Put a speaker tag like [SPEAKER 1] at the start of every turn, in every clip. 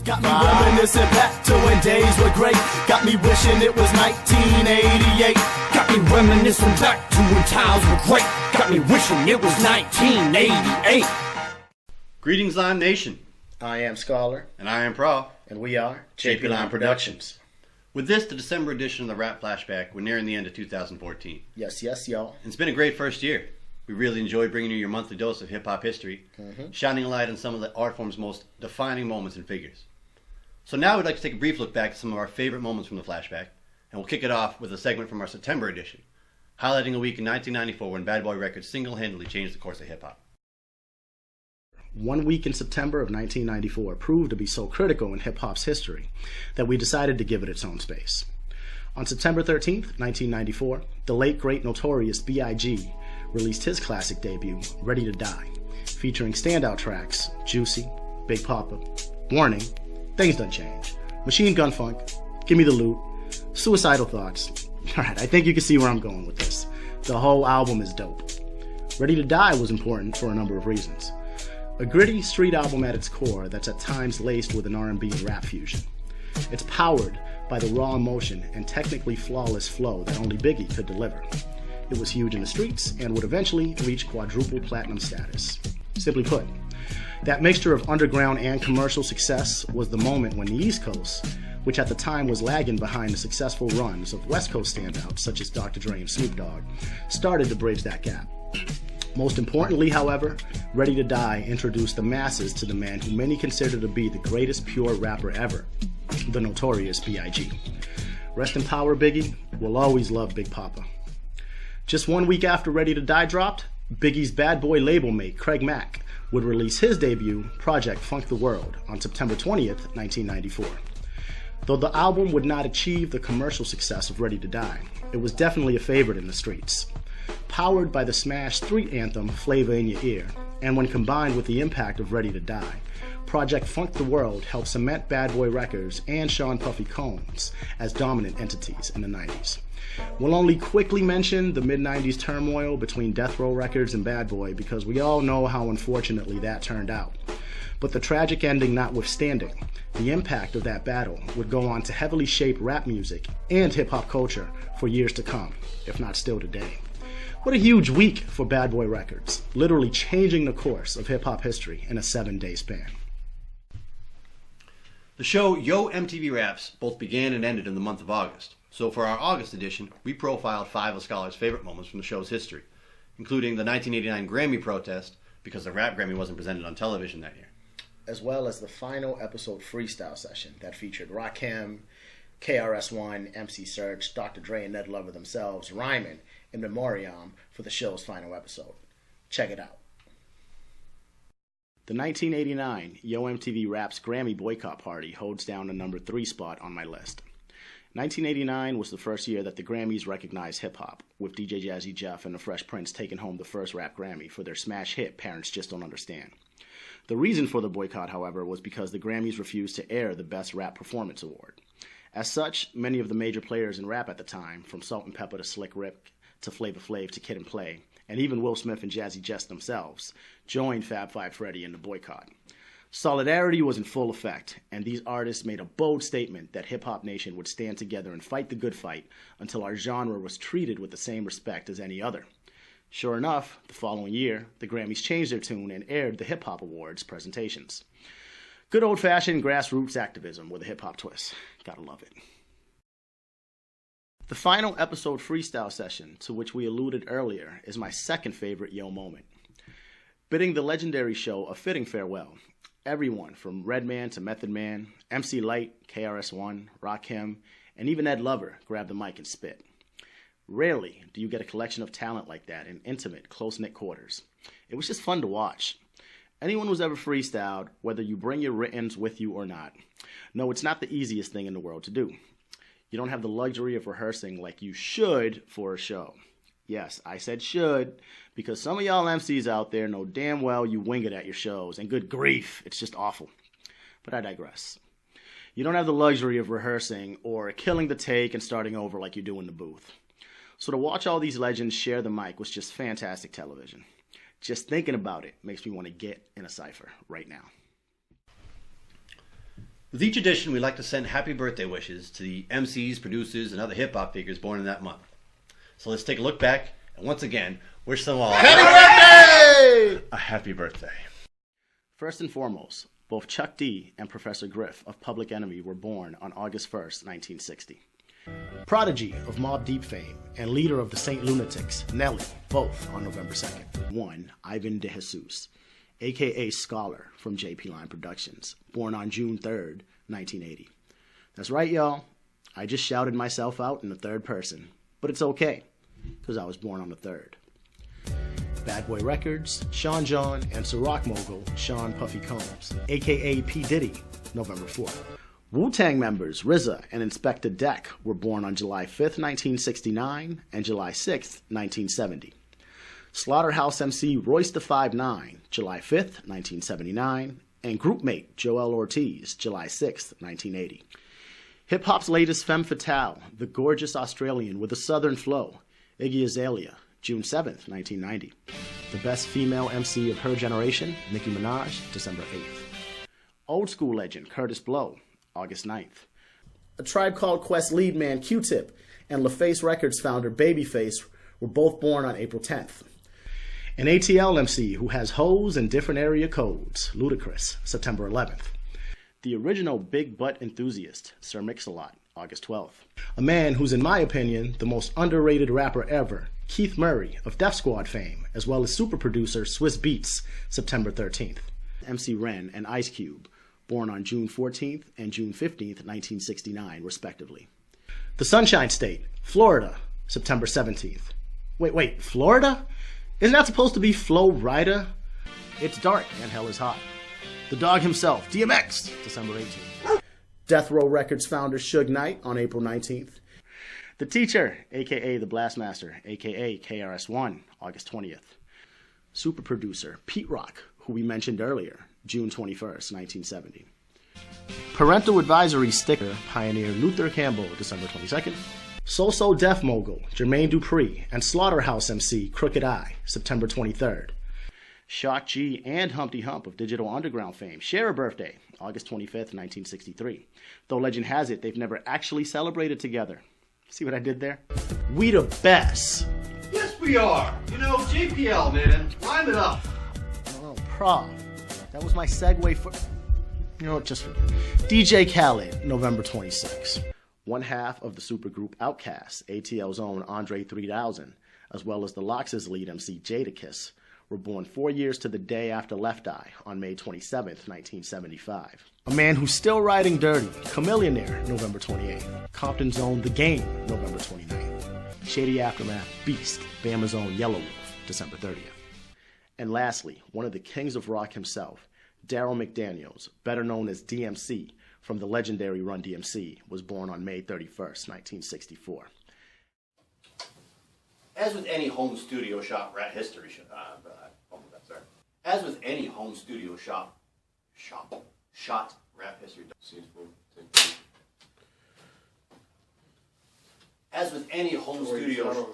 [SPEAKER 1] Got me reminiscing back to when days were great. Got me wishing it was 1988.
[SPEAKER 2] Got me reminiscing back to when times were great. Got me wishing it was 1988.
[SPEAKER 3] Greetings, Lime Nation.
[SPEAKER 4] I am Scholar.
[SPEAKER 3] And I am Prof.
[SPEAKER 4] And we are JP Lime Productions.
[SPEAKER 3] With this, the December edition of the Rap Flashback, we're nearing the end of 2014.
[SPEAKER 4] Yes, y'all.
[SPEAKER 3] It's been a great first year. We really enjoyed bringing you your monthly dose of hip-hop history, shining a light on some of the art form's most defining moments and figures. So now we'd like to take a brief look back at some of our favorite moments from the Flashback, and we'll kick it off with a segment from our September edition, highlighting a week in 1994 when Bad Boy Records single-handedly changed the course of hip-hop.
[SPEAKER 5] 1 week in September of 1994 proved to be so critical in hip-hop's history that we decided to give it its own space. On September 13th, 1994, the late great Notorious B.I.G. released his classic debut, Ready to Die, featuring standout tracks Juicy, Big Papa, Warning, Things Done Change, Machine Gun Funk, Gimme the Loot, Suicidal Thoughts. Alright, I think you can see where I'm going with this. The whole album is dope. Ready to Die was important for a number of reasons. A gritty street album at its core that's at times laced with an R&B and rap fusion. It's powered by the raw emotion and technically flawless flow that only Biggie could deliver. It was huge in the streets and would eventually reach quadruple platinum status. Simply put, that mixture of underground and commercial success was the moment when the East Coast, which at the time was lagging behind the successful runs of West Coast standouts such as Dr. Dre and Snoop Dogg, started to bridge that gap. Most importantly, however, Ready to Die introduced the masses to the man who many consider to be the greatest pure rapper ever, the Notorious B.I.G. Rest in power, Biggie. We'll always love Big Papa. Just 1 week after Ready to Die dropped, Biggie's Bad Boy label mate, Craig Mack, would release his debut, Project Funk the World, on September 20th, 1994. Though the album would not achieve the commercial success of Ready to Die, it was definitely a favorite in the streets. Powered by the smash street anthem Flavor in Your Ear, and when combined with the impact of Ready to Die, Project Funk the World helped cement Bad Boy Records and Sean Puffy Combs as dominant entities in the 90s. We'll only quickly mention the mid-90s turmoil between Death Row Records and Bad Boy because we all know how unfortunately that turned out. But the tragic ending notwithstanding, the impact of that battle would go on to heavily shape rap music and hip-hop culture for years to come, if not still today. What a huge week for Bad Boy Records, literally changing the course of hip-hop history in a 7-day span.
[SPEAKER 3] The show Yo MTV Raps both began and ended in the month of August. So for our August edition, we profiled 5 of Scholar's favorite moments from the show's history, including the 1989 Grammy protest because the Rap Grammy wasn't presented on television that year,
[SPEAKER 4] as well as the final episode freestyle session that featured Rakim, KRS-One, MC Serch, Dr. Dre, and Ned Lover themselves rhyming in memoriam for the show's final episode. Check it out.
[SPEAKER 5] The 1989 Yo MTV Raps Grammy Boycott Party holds down the number 3 spot on my list. 1989 was the first year that the Grammys recognized hip-hop, with DJ Jazzy Jeff and the Fresh Prince taking home the first rap Grammy for their smash hit Parents Just Don't Understand. The reason for the boycott, however, was because the Grammys refused to air the Best Rap Performance Award. As such, many of the major players in rap at the time, from Salt and Pepper to Slick Rick to Flavor Flav to Kid and Play, and even Will Smith and Jazzy Jeff themselves, joined Fab Five Freddy in the boycott. Solidarity was in full effect, and these artists made a bold statement that Hip Hop Nation would stand together and fight the good fight until our genre was treated with the same respect as any other. Sure enough, the following year, the Grammys changed their tune and aired the Hip Hop Awards presentations. Good old-fashioned grassroots activism with a hip-hop twist. Gotta love it. The final episode freestyle session, to which we alluded earlier, is my second favorite Yo moment. Bidding the legendary show a fitting farewell, everyone from Redman to Method Man, MC Lyte, KRS-One, Rakim, and even Ed Lover grabbed the mic and spit. Rarely do you get a collection of talent like that in intimate, close-knit quarters. It was just fun to watch. Anyone who's ever freestyled, whether you bring your writtens with you or not, know it's not the easiest thing in the world to do. You don't have the luxury of rehearsing like you should for a show. Yes, I said should, because some of y'all MCs out there know damn well you wing it at your shows, and good grief, it's just awful. But I digress. You don't have the luxury of rehearsing or killing the take and starting over like you do in the booth. So to watch all these legends share the mic was just fantastic television. Just thinking about it makes me want to get in a cypher right now.
[SPEAKER 3] With each edition, we like to send happy birthday wishes to the MCs, producers, and other hip-hop figures born in that month. So let's take a look back and once again wish them all a happy birthday.
[SPEAKER 5] First and foremost, both Chuck D and Professor Griff of Public Enemy were born on August 1st, 1960. Prodigy of Mobb Deep fame and leader of the Saint Lunatics, Nelly, both on November 2nd. 1. Ivan De Jesus, a.k.a. Scholar from JP Line Productions, born on June 3rd, 1980. That's right, y'all. I just shouted myself out in the third person, but it's okay, because I was born on the 3rd. Bad Boy Records, Sean John, and Ciroc mogul Sean Puffy Combs, a.k.a. P. Diddy, November 4th. Wu-Tang members RZA and Inspector Deck were born on July 5th, 1969 and July 6th, 1970. Slaughterhouse MC Royce da 5'9", July 5th, 1979, and groupmate Joel Ortiz, July 6th, 1980. Hip-hop's latest femme fatale, the gorgeous Australian with a southern flow, Iggy Azalea, June 7th, 1990. The best female MC of her generation, Nicki Minaj, December 8th. Old school legend Curtis Blow, August 9th. A Tribe Called Quest lead man Q-Tip and LaFace Records founder Babyface were both born on April 10th. An ATL MC who has hoes in different area codes, Ludacris, September 11th. The original big butt enthusiast, Sir Mix-a-Lot, August 12th. A man who's, in my opinion, the most underrated rapper ever, Keith Murray of Def Squad fame, as well as super producer Swiss Beats, September 13th. MC Ren and Ice Cube, born on June 14th and June 15th, 1969, respectively. The Sunshine State, Florida, September 17th. Wait, Florida? Isn't that supposed to be Flo Rida? It's dark and hell is hot. The dog himself, DMX, December 18th. Death Row Records founder Suge Knight on April 19th. The Teacher, a.k.a. The Blastmaster, a.k.a. KRS-One, August 20th. Super producer Pete Rock, who we mentioned earlier, June 21st, 1970. Parental advisory sticker pioneer Luther Campbell, December 22nd. So-So Def mogul Jermaine Dupri and Slaughterhouse MC Crooked Eye, September 23rd. Shock G and Humpty Hump of Digital Underground fame share a birthday, August 25th, 1963. Though legend has it, they've never actually celebrated together. See what I did there? We the best.
[SPEAKER 3] Yes, we are. You know, JPL, man. Line it up.
[SPEAKER 5] Oh, Prof. That was my segue for... You know what, just forget it. DJ Khaled, November 26th. One half of the supergroup Outkast, ATL's own Andre 3000, as well as the Lox's lead MC Jadakiss, were born 4 years to the day after Left Eye on May 27th, 1975. A man who's still riding dirty, Chameleonaire, November 28th. Compton's own The Game, November 29th. Shady Aftermath Beast, Bama's own Yellow Wolf, December 30th. And lastly, one of the kings of rock himself, Daryl McDaniels, better known as DMC, from the legendary Run DMC, was born on May 31st, 1964.
[SPEAKER 3] As with any home studio shot rap history As with any home studio shot rap history As with any home studio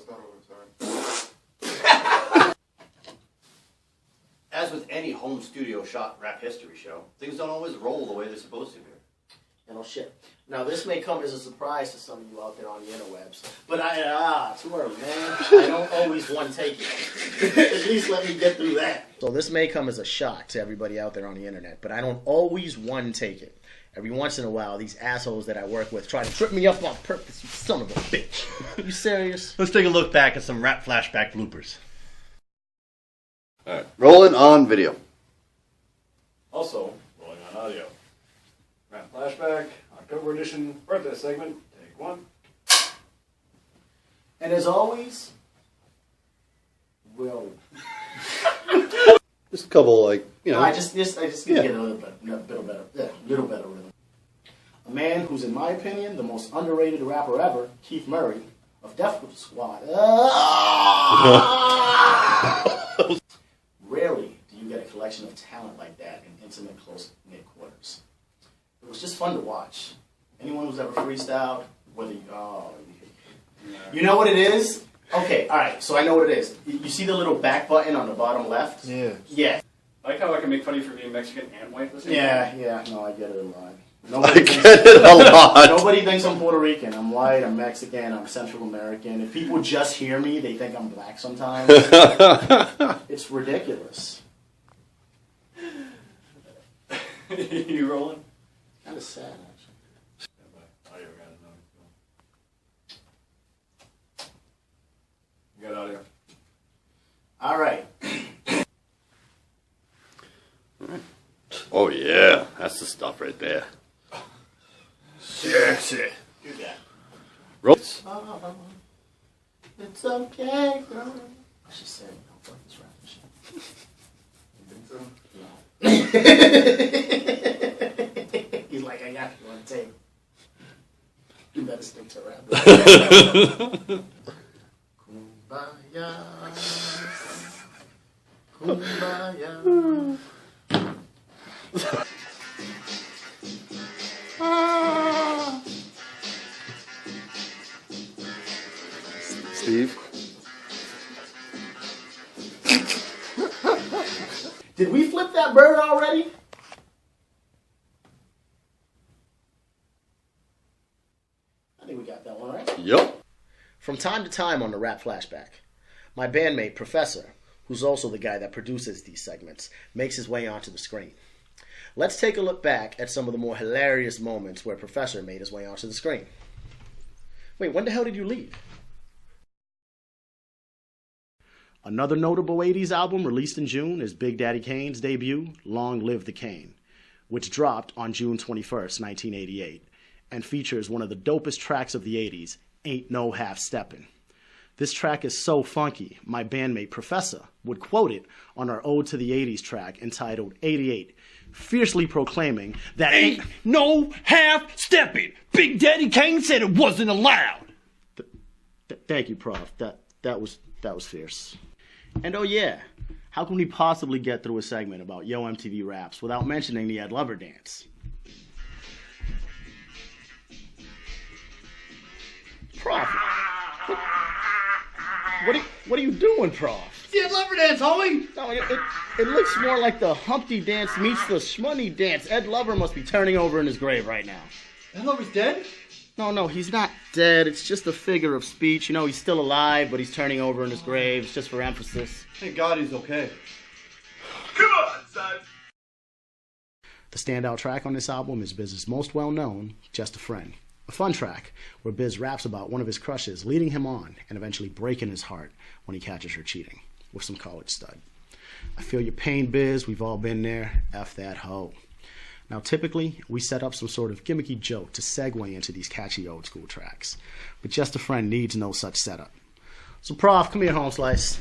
[SPEAKER 3] As with any home studio shot rap history show, things don't always roll the way they're supposed to here.
[SPEAKER 5] You know, shit. Now, this may come as a surprise to some of you out there on the interwebs, but too early, man. I don't always one take it. At least let me get through that. So this may come as a shock to everybody out there on the internet, but I don't always one take it. Every once in a while, these assholes that I work with try to trip me up on purpose, you son of a bitch. You serious?
[SPEAKER 3] Let's take a look back at some Rap Flashback bloopers. Alright, rolling on video.
[SPEAKER 6] Also, rolling on audio. Rap Flashback, October edition, birthday segment, take one.
[SPEAKER 5] And as always, Will.
[SPEAKER 3] Just a couple, like, you know.
[SPEAKER 5] I just need to get a little better rhythm. A man who's, in my opinion, the most underrated rapper ever, Keith Murray of Def Squad. Rarely do you get a collection of talent like that in intimate, close-knit quarters. It was just fun to watch. Anyone who's ever freestyled, whether you know what it is? Okay, all right. So I know what it is. You see the little back button on the bottom left?
[SPEAKER 6] Yeah.
[SPEAKER 5] Yeah.
[SPEAKER 6] I like how I can make fun of you for being Mexican and white at the same time.
[SPEAKER 5] Yeah. No, I get it a lot. Nobody
[SPEAKER 3] I get it a lot.
[SPEAKER 5] Nobody thinks I'm Puerto Rican. I'm white, I'm Mexican, I'm Central American. If people just hear me, they think I'm black sometimes. It's ridiculous.
[SPEAKER 6] You rolling?
[SPEAKER 5] Kind of sad, actually.
[SPEAKER 6] Audio got it. You got audio.
[SPEAKER 5] All right.
[SPEAKER 3] Oh yeah, that's the stuff right there. Sexy.
[SPEAKER 5] Do that.
[SPEAKER 3] Roll.
[SPEAKER 5] It's okay, girl. I should say, don't fuck this rap shit.
[SPEAKER 6] You think so?
[SPEAKER 5] No. He's like, I got you on tape. You better stick to rap. Kumbaya. Kumbaya.
[SPEAKER 3] Steve.
[SPEAKER 5] Did we flip that bird already? I think we got that one right.
[SPEAKER 3] Yup.
[SPEAKER 4] From time to time on the Rap Flashback, my bandmate, Professor, who's also the guy that produces these segments, makes his way onto the screen. Let's take a look back at some of the more hilarious moments where Professor made his way onto the screen. Wait, when the hell did you leave?
[SPEAKER 5] Another notable 80s album released in June is Big Daddy Kane's debut, Long Live the Kane, which dropped on June 21st, 1988, and features one of the dopest tracks of the 80s, Ain't No Half Steppin'. This track is so funky, my bandmate Professor would quote it on our Ode to the 80s track entitled 88, fiercely proclaiming that
[SPEAKER 2] Ain't no half stepping. Big Daddy Kane said it wasn't allowed.
[SPEAKER 5] Thank you, Prof. That was fierce. And oh yeah, how can we possibly get through a segment about Yo MTV Raps without mentioning the Ed Lover dance? Prof, what are you doing, Prof?
[SPEAKER 3] The Ed Lover dance, homie.
[SPEAKER 5] No, it looks more like the Humpty dance meets the Shmoney dance. Ed Lover must be turning over in his grave right now.
[SPEAKER 3] Ed Lover's dead?
[SPEAKER 5] No, he's not dead. It's just a figure of speech. You know, he's still alive, but he's turning over in his grave. It's just for emphasis.
[SPEAKER 3] Thank God he's okay.
[SPEAKER 2] Come on, son.
[SPEAKER 5] The standout track on this album is Biz's most well-known, Just a Friend. A fun track where Biz raps about one of his crushes leading him on and eventually breaking his heart when he catches her cheating with some college stud. I feel your pain, Biz. We've all been there. F that hoe. Now, typically, we set up some sort of gimmicky joke to segue into these catchy old school tracks. But Just a Friend needs no such setup. So, Prof, come here, Home Slice.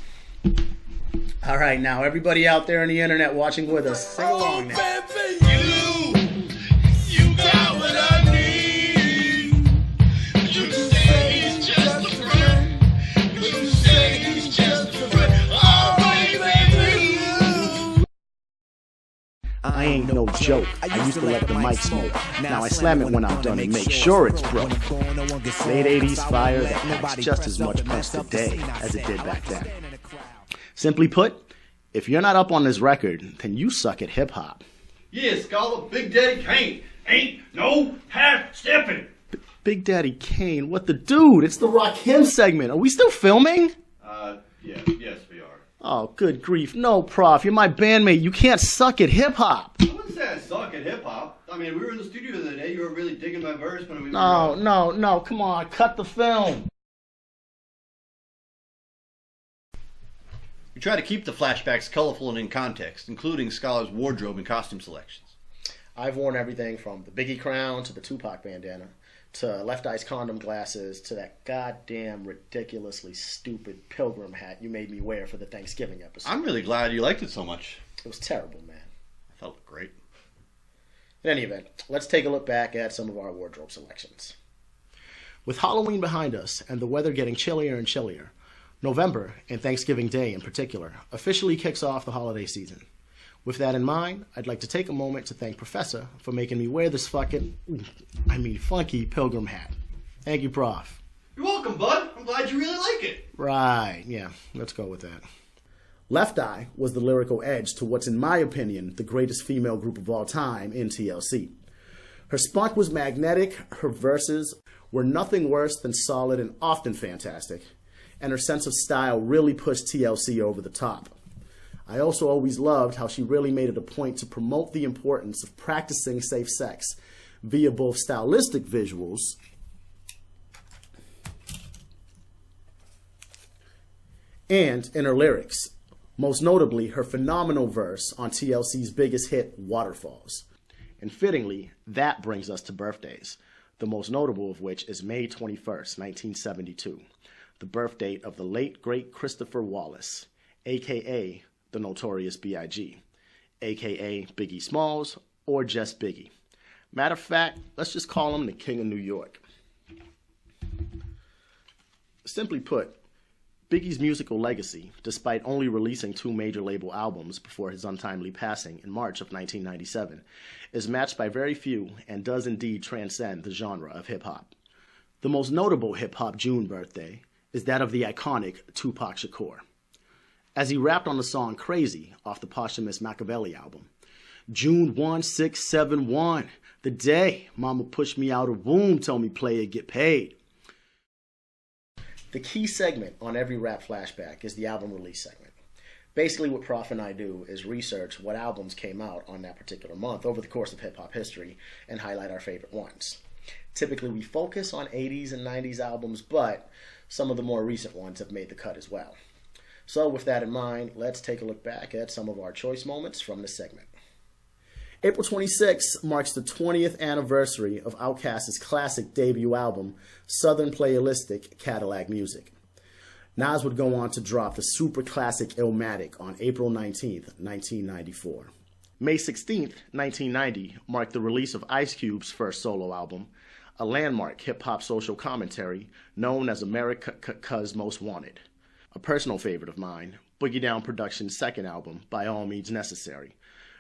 [SPEAKER 5] All right, now, everybody out there on the internet watching with us, sing along now.
[SPEAKER 2] You got what I need. You say he's just a friend. You say he's just a friend. Oh, baby.
[SPEAKER 5] I ain't no joke. I used to let the mic smoke. Now I slam it when I'm done and make sure it's broke. Late 80s fire that packs just as much punch today as it did back then. Simply put, if you're not up on this record, then you suck at hip-hop.
[SPEAKER 3] Yeah, Scholar, Big Daddy Kane.
[SPEAKER 2] Ain't no half stepping.
[SPEAKER 5] Big Daddy Kane, what the dude? It's the Rock Him segment. Are we still filming?
[SPEAKER 3] Yes, we are.
[SPEAKER 5] Oh, good grief. No, Prof, you're my bandmate. You can't suck at hip-hop.
[SPEAKER 3] I wouldn't say I suck at hip-hop. I mean, we were in the studio the other day. You were really digging my verse when we were...
[SPEAKER 5] No, come on. Cut the film.
[SPEAKER 3] We try to keep the flashbacks colorful and in context, including Scholar's wardrobe and costume selections.
[SPEAKER 4] I've worn everything from the Biggie crown to the Tupac bandana to Left Eye's condom glasses to that goddamn ridiculously stupid pilgrim hat you made me wear for the Thanksgiving episode.
[SPEAKER 3] I'm really glad you liked it so much.
[SPEAKER 4] It was terrible, man.
[SPEAKER 3] I felt great.
[SPEAKER 4] In any event, let's take a look back at some of our wardrobe selections.
[SPEAKER 5] With Halloween behind us and the weather getting chillier and chillier, November, and Thanksgiving Day in particular, officially kicks off the holiday season. With that in mind, I'd like to take a moment to thank Professor for making me wear this funky pilgrim hat. Thank you, Prof.
[SPEAKER 3] You're welcome, bud. I'm glad you really like it.
[SPEAKER 5] Right, yeah, let's go with that. Left Eye was the lyrical edge to what's, in my opinion, the greatest female group of all time in TLC. Her spunk was magnetic, her verses were nothing worse than solid and often fantastic, and her sense of style really pushed TLC over the top. I also always loved how she really made it a point to promote the importance of practicing safe sex via both stylistic visuals and in her lyrics, most notably her phenomenal verse on TLC's biggest hit, Waterfalls. And fittingly, that brings us to birthdays, the most notable of which is May 21st, 1972, the birth date of the late, great Christopher Wallace, a.k.a. the Notorious B.I.G., a.k.a. Biggie Smalls, or just Biggie. Matter of fact, let's just call him the King of New York. Simply put, Biggie's musical legacy, despite only releasing 2 major label albums before his untimely passing in March of 1997, is matched by very few and does indeed transcend the genre of hip-hop. The most notable hip-hop June birthday is that of the iconic Tupac Shakur. As he rapped on the song Crazy off the posthumous Machiavelli album, June 1671, the day mama pushed me out of womb, told me play it, get paid. The key segment on every Rap Flashback is the album release segment. Basically what Prof and I do is research what albums came out on that particular month over the course of hip-hop history and highlight our favorite ones. Typically we focus on 80s and 90s albums, but some of the more recent ones have made the cut as well. So with that in mind, let's take a look back at some of our choice moments from this segment. April 26 marks the 20th anniversary of Outkast's classic debut album, Southern Playalistic Cadillac Music. Nas would go on to drop the super classic Illmatic on April 19th, 1994. May 16th, 1990 marked the release of Ice Cube's first solo album, a landmark hip-hop social commentary known as America's Most Wanted. A personal favorite of mine, Boogie Down Productions' second album, By All Means Necessary,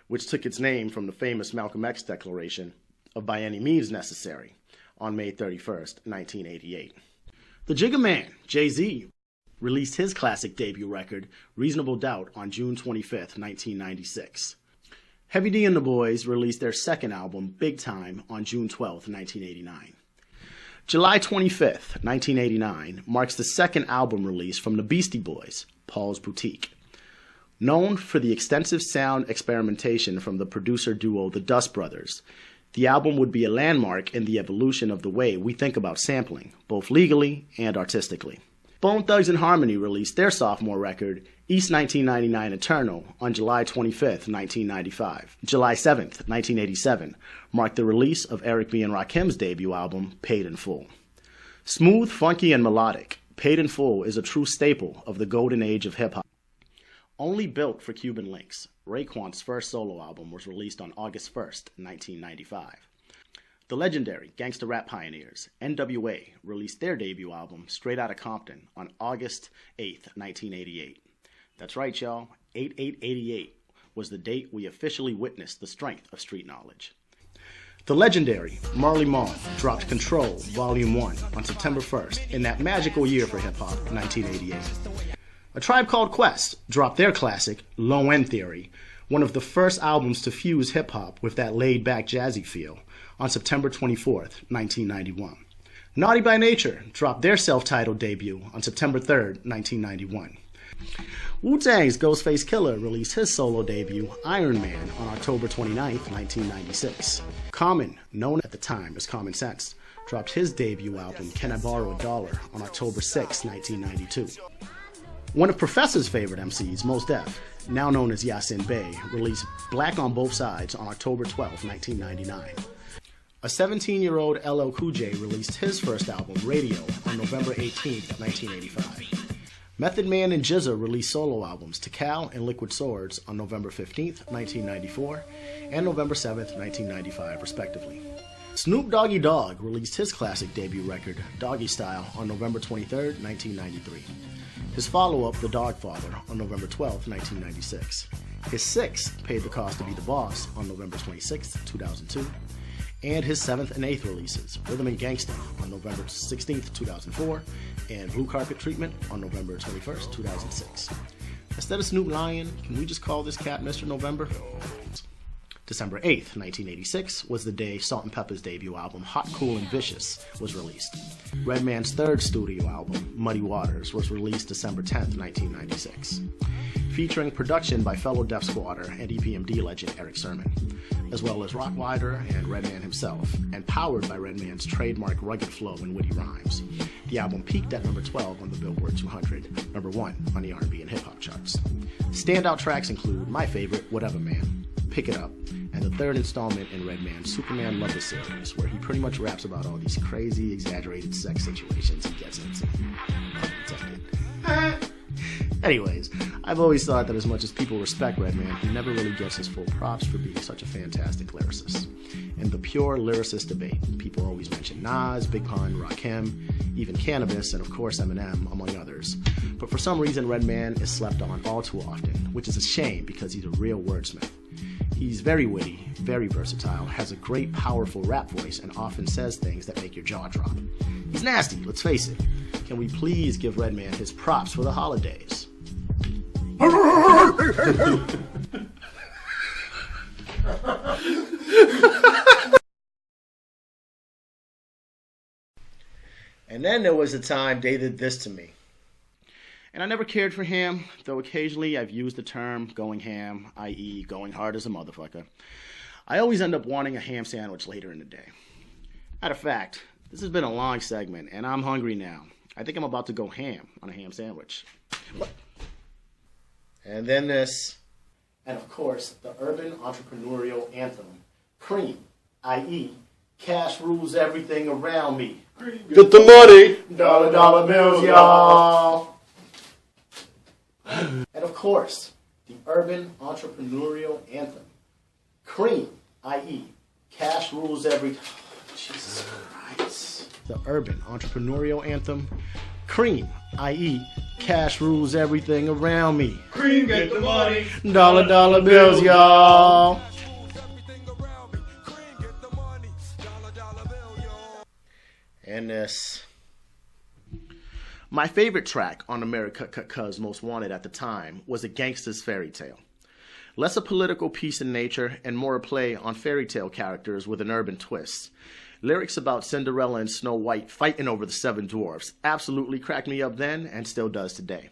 [SPEAKER 5] which took its name from the famous Malcolm X declaration of By Any Means Necessary on May 31st, 1988. The Jigga Man, Jay-Z, released his classic debut record, Reasonable Doubt, on June 25th, 1996. Heavy D and the Boys released their second album, Big Time, on June 12th, 1989. July 25th, 1989, marks the second album release from the Beastie Boys, Paul's Boutique. Known for the extensive sound experimentation from the producer duo The Dust Brothers, the album would be a landmark in the evolution of the way we think about sampling, both legally and artistically. Bone Thugs-n-Harmony released their sophomore record, East 1999 Eternal, on July 25th, 1995. July 7th, 1987, marked the release of Eric B. and Rakim's debut album, Paid in Full. Smooth, funky, and melodic, Paid in Full is a true staple of the golden age of hip-hop. Only built for Cuban links, Raekwon's first solo album was released on August 1st, 1995. The legendary gangsta rap pioneers, NWA, released their debut album, Straight Outta Compton, on August 8th, 1988. That's right, y'all, 8888 was the date we officially witnessed the strength of street knowledge. The legendary Marley Marl dropped Control, Volume 1, on September 1st, in that magical year for hip-hop, 1988. A Tribe Called Quest dropped their classic, Low End Theory, one of the first albums to fuse hip-hop with that laid-back jazzy feel, on September 24th, 1991. Naughty by Nature dropped their self-titled debut on September 3rd, 1991. Wu-Tang's Ghostface Killah released his solo debut, Iron Man, on October 29th, 1996. Common, known at the time as Common Sense, dropped his debut album, Can I Borrow a Dollar, on October 6, 1992. One of Professor's favorite MCs, Mos Def, now known as Yasin Bey, released Black on Both Sides on October 12, 1999. A 17-year-old LL Cool J released his first album, Radio, on November 18, 1985. Method Man and GZA released solo albums, Tikal and Liquid Swords, on November 15, 1994, and November 7, 1995, respectively. Snoop Doggy Dogg released his classic debut record, Doggy Style, on November 23, 1993. His follow-up, The Dogfather, on November 12, 1996. His sixth, Paid the Cost to Be the Boss, on November 26, 2002. And his 7th and 8th releases, Rhythm and Gangsta, on November 16, 2004, and Blue Carpet Treatment on November 21, 2006. Instead of Snoop lying, can we just call this cat Mr. November? December 8th, 1986 was the day Salt-N-Pepa's debut album, Hot, Cool, and Vicious, was released. Redman's third studio album, Muddy Waters, was released December 10th, 1996, featuring production by fellow Def Squatter and EPMD legend Eric Sermon, as well as Rottweiler and Redman himself, and powered by Redman's trademark rugged flow and witty rhymes. The album peaked at number 12 on the Billboard 200, number 1 on the R&B and hip-hop charts. Standout tracks include my favorite, Whatever Man, Pick It Up, and the third installment in Redman's Superman Lover series, where he pretty much raps about all these crazy, exaggerated sex situations he gets into. Pun intended. Anyways, I've always thought that as much as people respect Redman, he never really gets his full props for being such a fantastic lyricist. In the pure lyricist debate, people always mention Nas, Big Pun, Rakim, even Cannabis, and of course Eminem, among others. But for some reason, Redman is slept on all too often, which is a shame because he's a real wordsmith. He's very witty, very versatile, has a great, powerful rap voice, and often says things that make your jaw drop. He's nasty, let's face it. Can we please give Redman his props for the holidays?
[SPEAKER 4] And then there was a time they did this to me.
[SPEAKER 5] And I never cared for ham, though occasionally I've used the term going ham, i.e. going hard as a motherfucker. I always end up wanting a ham sandwich later in the day. Matter of fact, this has been a long segment, and I'm hungry now. I think I'm about to go ham on a ham sandwich. What?
[SPEAKER 4] And then this.
[SPEAKER 5] And of course, the urban entrepreneurial anthem, CREAM, i.e. cash rules everything around me.
[SPEAKER 3] Get the money!
[SPEAKER 5] Dollar, dollar bills, y'all! And of course, the urban entrepreneurial anthem, CREAM, i.e. cash rules every... Jesus Christ. The urban entrepreneurial anthem, CREAM, i.e. cash rules everything around me.
[SPEAKER 2] Cream, get the money.
[SPEAKER 5] Dollar, dollar bills, y'all.
[SPEAKER 4] And this.
[SPEAKER 5] My favorite track on America's Most Wanted at the time was A Gangster's Fairy Tale. Less a political piece in nature and more a play on fairy tale characters with an urban twist. Lyrics about Cinderella and Snow White fighting over the seven dwarfs absolutely cracked me up then and still does today.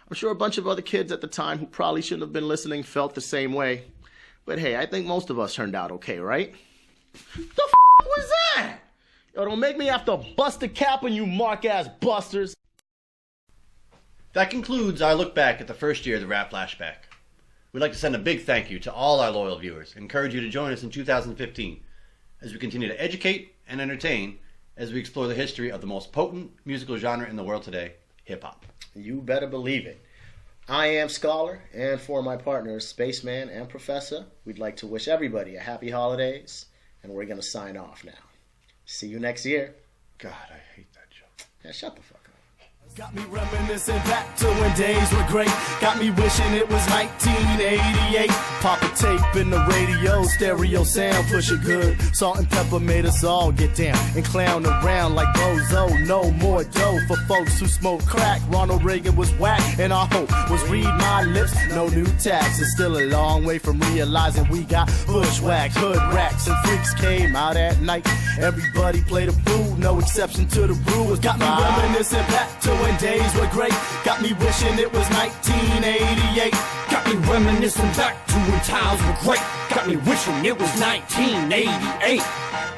[SPEAKER 5] I'm sure a bunch of other kids at the time who probably shouldn't have been listening felt the same way. But hey, I think most of us turned out okay, right? The f*** was that? Yo, don't make me have to bust a cap on you mark-ass busters.
[SPEAKER 3] That concludes our look back at the first year of the Rap Flashback. We'd like to send a big thank you to all our loyal viewers and encourage you to join us in 2015 as we continue to educate and entertain as we explore the history of the most potent musical genre in the world today, hip-hop.
[SPEAKER 4] You better believe it. I am Scholar, and for my partners, Spaceman and Professor, we'd like to wish everybody a happy holidays, and we're going to sign off now. See you next year.
[SPEAKER 3] God, I hate that joke.
[SPEAKER 4] Yeah, shut the fuck up.
[SPEAKER 1] Got me reminiscing back to when days were great. Got me wishing it was 1988. Pop a tape in the radio, stereo sound, push it good. Salt and pepper made us all get down and clown around like bozo. No more dough for folks who smoke crack. Ronald Reagan was whack, and our hope was read my lips. No new tax. It's still a long way from realizing we got bushwhacked. Hood rats and freaks came out at night. Everybody played a fool, no exception to the rules. Got me reminiscing back to when days were great. Got me wishing it was 1988.
[SPEAKER 7] Got me reminiscing back to when times were great. Got me wishing it was 1988.